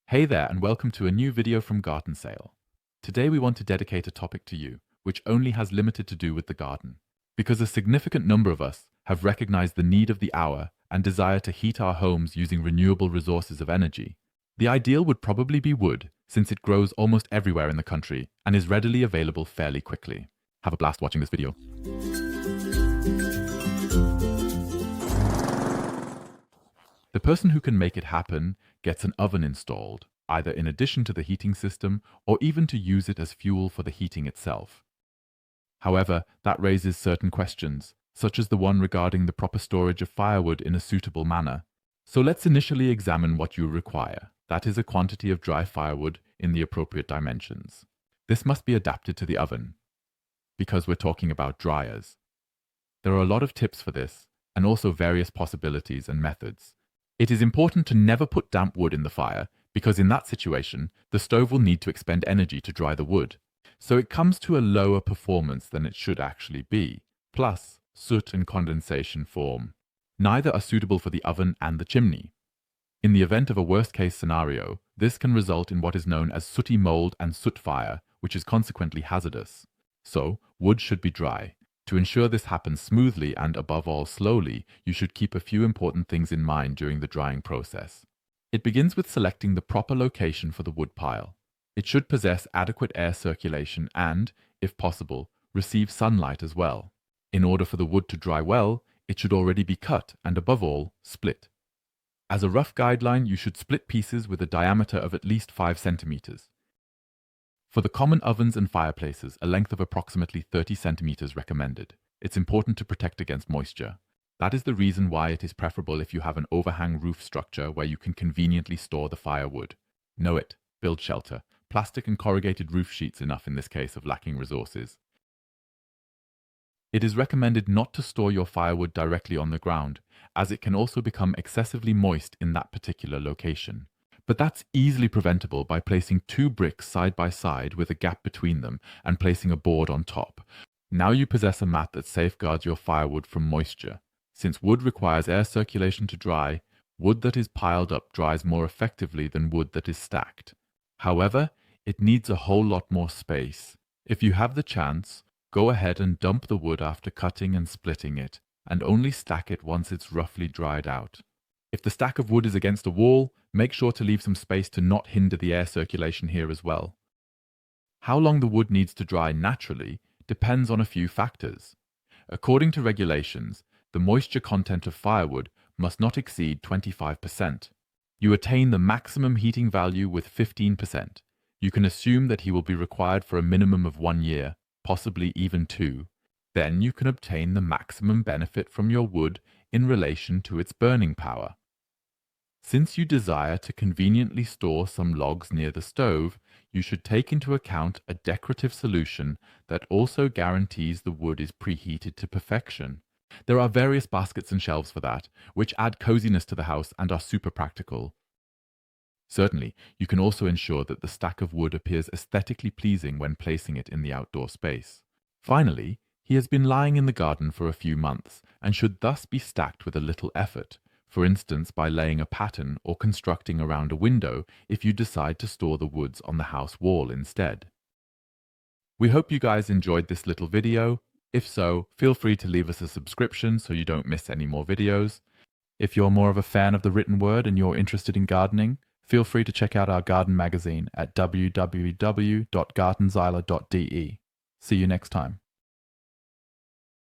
Hey there, and welcome to a new video from Garden Sale. Today we want to dedicate a topic to you, which only has limited to do with the garden, because a significant number of us have recognized the need of the hour and desire to heat our homes using renewable resources of energy. The ideal would probably be wood, since it grows almost everywhere in the country and is readily available fairly quickly. Have a blast watching this video. The person who can make it happen gets an oven installed, either in addition to the heating system or even to use it as fuel for the heating itself. However, that raises certain questions, such as the one regarding the proper storage of firewood in a suitable manner. So let's initially examine what you require. That is a quantity of dry firewood in the appropriate dimensions. This must be adapted to the oven, because we're talking about dryers. There are a lot of tips for this, and also various possibilities and methods. It is important to never put damp wood in the fire, because in that situation, the stove will need to expend energy to dry the wood. So it comes to a lower performance than it should actually be. Plus, soot and condensation form. Neither are suitable for the oven and the chimney. In the event of a worst-case scenario, this can result in what is known as sooty mold and soot fire, which is consequently hazardous. So, wood should be dry. To ensure this happens smoothly and, above all, slowly, you should keep a few important things in mind during the drying process. It begins with selecting the proper location for the wood pile. It should possess adequate air circulation and, if possible, receive sunlight as well. In order for the wood to dry well, it should already be cut and, above all, split. As a rough guideline, you should split pieces with a diameter of at least 5 centimeters. For the common ovens and fireplaces, a length of approximately 30 centimeters recommended. It's important to protect against moisture. That is the reason why it is preferable if you have an overhang roof structure where you can conveniently store the firewood. Know it, build shelter. Plastic and corrugated roof sheets enough in this case of lacking resources. It is recommended not to store your firewood directly on the ground, as it can also become excessively moist in that particular location. But that's easily preventable by placing 2 bricks side by side with a gap between them and placing a board on top. Now you possess a mat that safeguards your firewood from moisture. Since wood requires air circulation to dry, wood that is piled up dries more effectively than wood that is stacked. However, it needs a whole lot more space. If you have the chance, go ahead and dump the wood after cutting and splitting it, and only stack it once it's roughly dried out. If the stack of wood is against a wall, make sure to leave some space to not hinder the air circulation here as well. How long the wood needs to dry naturally depends on a few factors. According to regulations, the moisture content of firewood must not exceed 25%. You attain the maximum heating value with 15%. You can assume that he will be required for a minimum of 1 year, possibly even 2. Then you can obtain the maximum benefit from your wood in relation to its burning power. Since you desire to conveniently store some logs near the stove, you should take into account a decorative solution that also guarantees the wood is preheated to perfection. There are various baskets and shelves for that, which add coziness to the house and are super practical. Certainly, you can also ensure that the stack of wood appears aesthetically pleasing when placing it in the outdoor space. Finally, he has been lying in the garden for a few months and should thus be stacked with a little effort, for instance by laying a pattern or constructing around a window if you decide to store the woods on the house wall instead. We hope you guys enjoyed this little video. If so, feel free to leave us a subscription so you don't miss any more videos. If you're more of a fan of the written word and you're interested in gardening, feel free to check out our garden magazine at www.gardenzyler.de. See you next time.